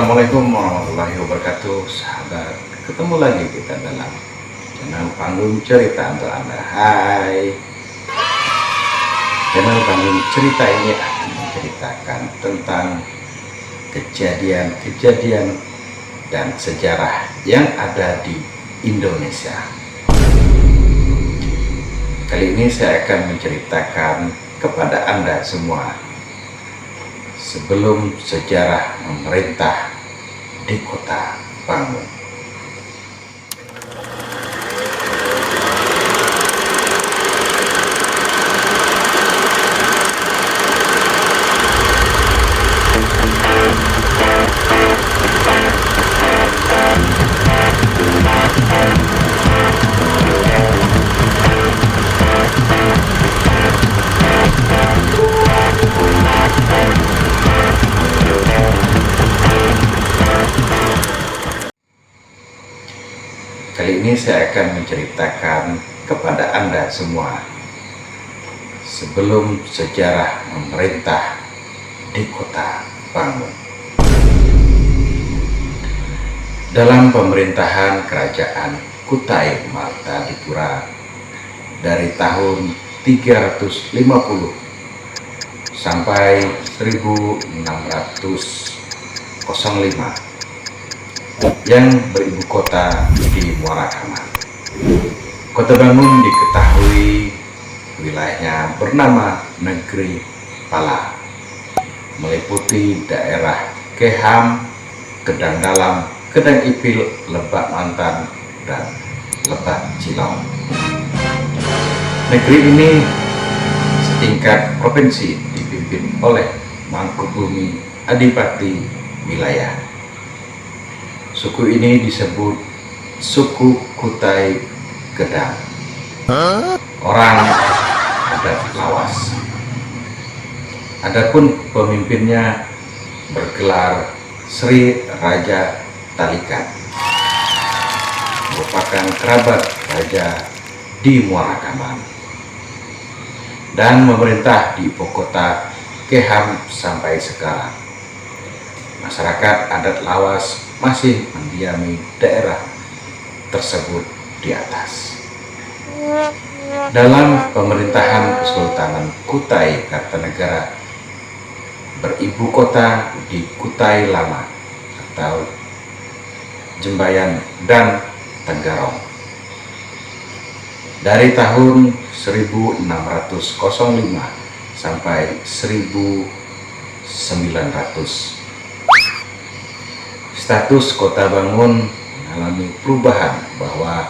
Assalamualaikum warahmatullahi wabarakatuh, sahabat. Ketemu lagi kita dalam channel Panggung Cerita untuk Anda. Hai. Channel Panggung Cerita ini akan menceritakan tentang kejadian-kejadian dan sejarah yang ada di Indonesia. Kali ini saya akan menceritakan kepada Anda semua sebelum sejarah memerintah di Kota Bangun. Kali ini saya akan menceritakan kepada Anda semua sebelum sejarah memerintah di Kota Bangun. Dalam pemerintahan Kerajaan Kutai Martadipura dari tahun 350 sampai 1605 yang beribu kota di Muara Kaman. Kota Bangun diketahui wilayahnya bernama Negeri Pala, meliputi daerah Keham, Kedang Dalam, Kedang Ipil, Lebak Mantan, dan Lebak Cilong. Negeri ini setingkat provinsi dipimpin oleh Mangkubumi Adipati Wilayah. Suku ini disebut suku Kutai Gedang. Orang adat Lawas. Adapun pemimpinnya bergelar Sri Raja Talikan, merupakan kerabat raja di Muara Kaman, dan memerintah di ibu kota Keham sampai sekarang. Masyarakat adat Lawas masih mendiami daerah tersebut di atas. Dalam pemerintahan Kesultanan Kutai Kartanegara beribu kota di Kutai Lama atau Jembayan dan Tenggarong dari tahun 1605 sampai 1900. Status Kota Bangun mengalami perubahan bahwa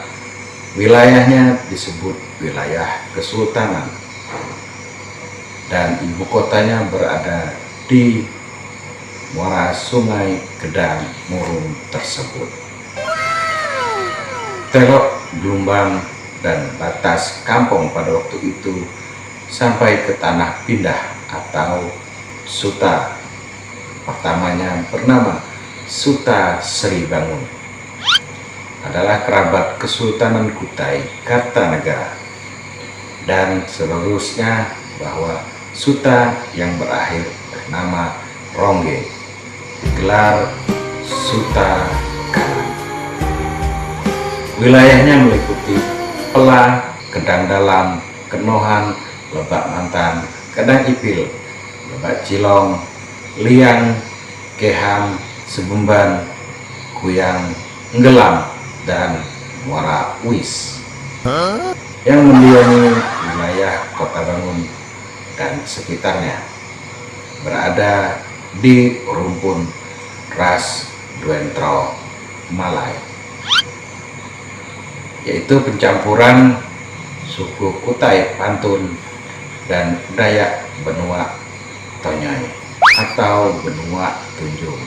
wilayahnya disebut wilayah kesultanan dan ibu kotanya berada di muara Sungai Gedang Murung tersebut. Telok, gelombang, dan batas kampung pada waktu itu sampai ke tanah pindah atau Suta. Pertamanya bernama Suta Sri Bangun, adalah kerabat Kesultanan Kutai Kartanegara, dan seterusnya bahwa Suta yang berakhir bernama Rongge digelar Suta Kanan. Wilayahnya meliputi Pela, Kedang Dalam, Kenohan, Lebak Mantan, Kedang Ipil, Lebak Cilong, Liang, Keham, Sebumban, Kuyang, Nggelam, dan Muara Uis yang mendiami wilayah Kota Bangun dan sekitarnya berada di rumpun ras Duentro Malay, yaitu pencampuran suku Kutai Pantun dan Dayak Benua Tonyoy atau Benua Tunjung.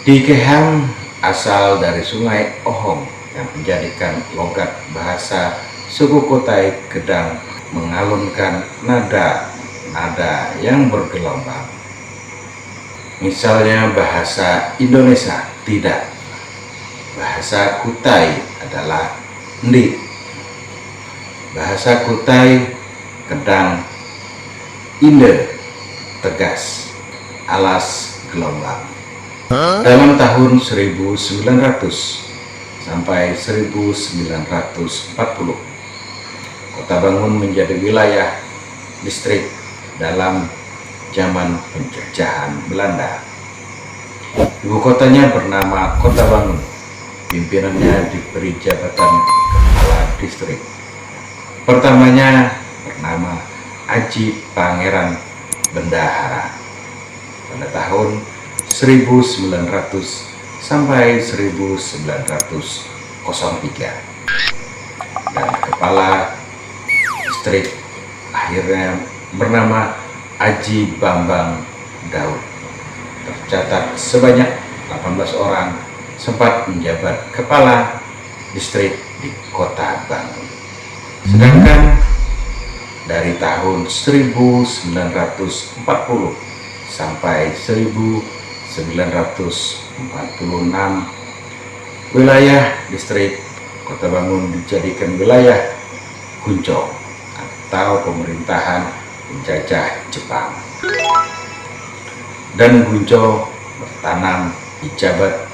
Di Keham asal dari Sungai Ohong yang menjadikan logat bahasa suku Kutai Gedang mengalunkan nada yang bergelombang. Misalnya bahasa Indonesia tidak. Bahasa Kutai adalah Ndi. Bahasa Kutai Gedang Inde tegas, alas gelombang. Dalam tahun 1900 sampai 1940, Kota Bangun menjadi wilayah distrik dalam zaman penjajahan Belanda. Ibu kotanya bernama Kota Bangun. Pimpinannya diberi jabatan kepala distrik. Pertamanya bernama Aji Pangeran Bendahara pada tahun 1900 sampai 1903, dan kepala distrik akhirnya bernama Aji Bambang Daud. Tercatat sebanyak 18 orang sempat menjabat kepala distrik di Kota Bangun. Sedangkan dari tahun 1940 sampai 1946, wilayah distrik Kota Bangun dijadikan wilayah Gunco atau pemerintahan penjajah Jepang. Dan Gunco bertanam dijabat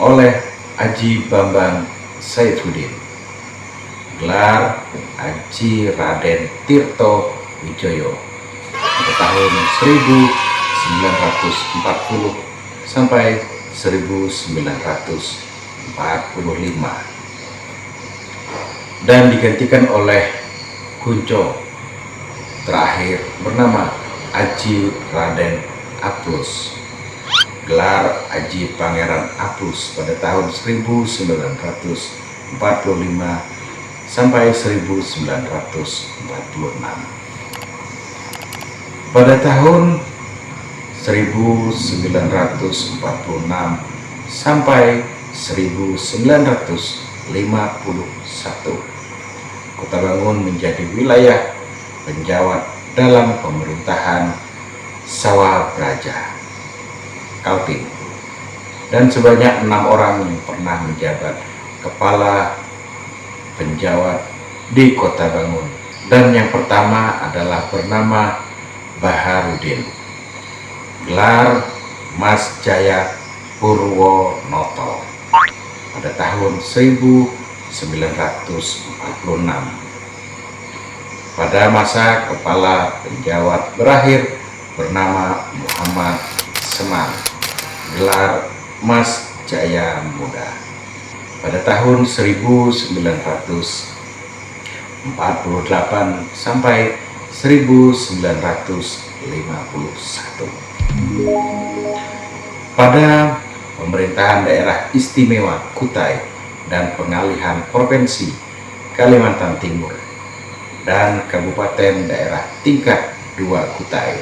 oleh Aji Bambang Saifuddin, gelar Aji Raden Tirto Wijoyo pada tahun 1940 sampai 1945, dan digantikan oleh Gunco terakhir bernama Aji Raden Aplus, gelar Aji Pangeran Aplus pada tahun 1945 sampai 1946. Pada tahun 1946 sampai 1951, Kota Bangun menjadi wilayah penjawat dalam pemerintahan Sawah-Braja Kaltim, dan sebanyak 6 orang yang pernah menjabat kepala penjawat di Kota Bangun. Dan yang pertama adalah bernama Baharudin, gelar Mas Jaya Purwonoto pada tahun 1946. Pada masa kepala penjawat berakhir bernama Muhammad Semar, gelar Mas Jaya Muda pada tahun 1948 sampai 1951. Pada pemerintahan daerah istimewa Kutai dan pengalihan provinsi Kalimantan Timur dan kabupaten daerah tingkat 2 Kutai,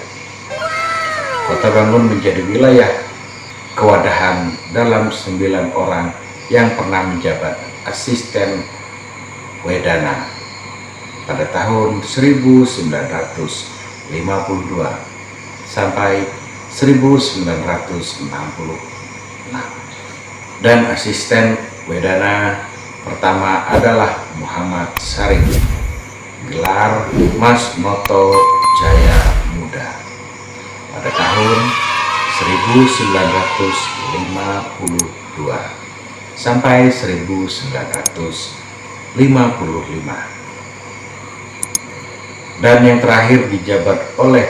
Kota Bangun menjadi wilayah kewadahan dalam 9 orang yang pernah menjabat asisten Wedana pada tahun 1952 sampai 1966. Dan asisten Wedana pertama adalah Muhammad Sarif, gelar Mas Noto Jaya Muda pada tahun 1952 sampai 1955. Dan yang terakhir dijabat oleh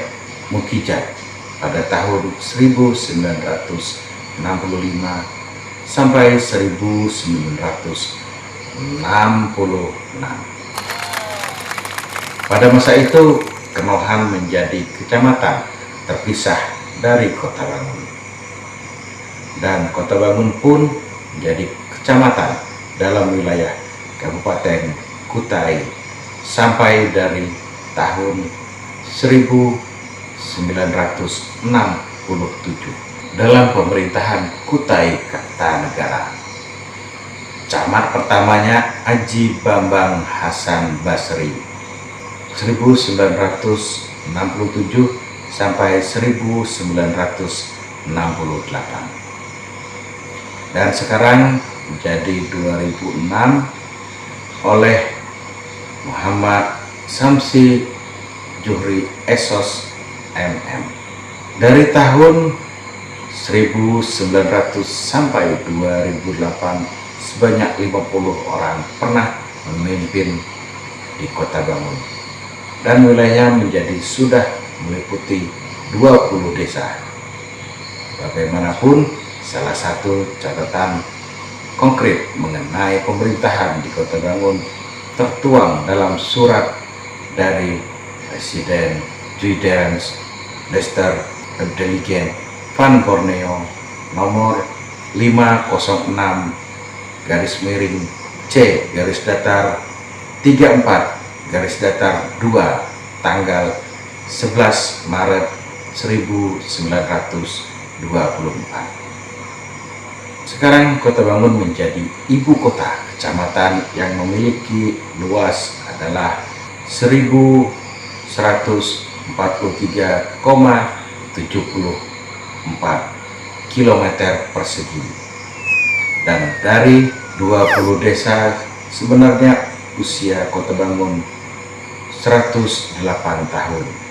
Mukijat pada tahun 1965 sampai 1966. Pada masa itu, Kenohan menjadi kecamatan terpisah dari Kota Bangun, dan Kota Bangun pun menjadi kecamatan dalam wilayah Kabupaten Kutai sampai dari tahun 1967 dalam pemerintahan Kutai Kartanegara. Camat pertamanya Aji Bambang Hasan Basri 1967 sampai 1968, dan sekarang menjadi 2006 oleh Muhammad Samsi Juhri Esos MM. Dari tahun 1900 sampai 2008 sebanyak 50 orang pernah memimpin di Kota Bangun, dan wilayahnya menjadi sudah meliputi 20 desa. Bagaimanapun, salah satu catatan konkret mengenai pemerintahan di Kota Bangun tertuang dalam surat dari Presiden Gideons Lester Deligen Van Borneo nomor 506 garis miring C garis datar 34 garis datar 2 tanggal 11 Maret 1924. Sekarang Kota Bangun menjadi ibu kota kecamatan yang memiliki luas adalah 1143,74 km persegi, dan dari 20 desa sebenarnya usia Kota Bangun 108 tahun.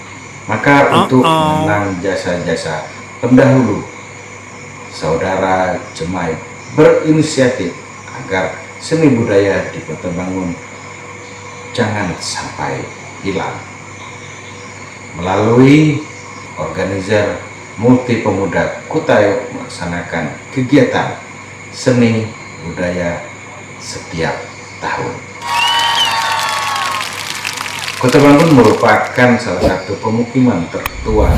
Maka untuk mengenang jasa-jasa pendahulu, Saudara Jemaat berinisiatif agar seni budaya di Kota Bangun jangan sampai hilang. Melalui organizer Multi Pemuda Kutai melaksanakan kegiatan seni budaya setiap tahun. Kota Bangun merupakan salah satu pemukiman tertua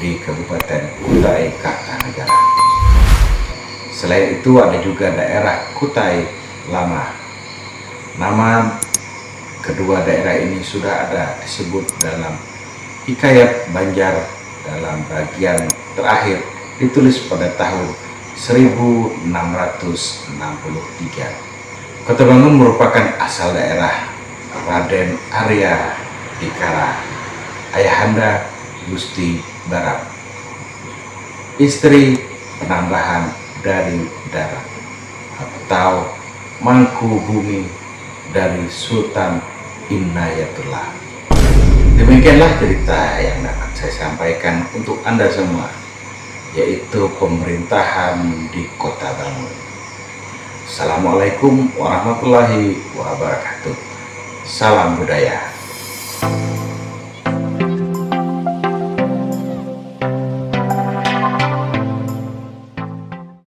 di Kabupaten Kutai Kartanegara. Selain itu ada juga daerah Kutai Lama. Nama kedua daerah ini sudah ada disebut dalam Hikayat Banjar dalam bagian terakhir ditulis pada tahun 1663. Kota Bangun merupakan asal daerah Raden Arya Dikara, ayahanda Gusti Barat, istri penambahan dari darat atau mangku bumi dari Sultan Inayatullah. Demikianlah cerita yang dapat saya sampaikan untuk Anda semua, yaitu pemerintahan di Kota Bangun. Assalamualaikum warahmatullahi wabarakatuh. Salam budaya.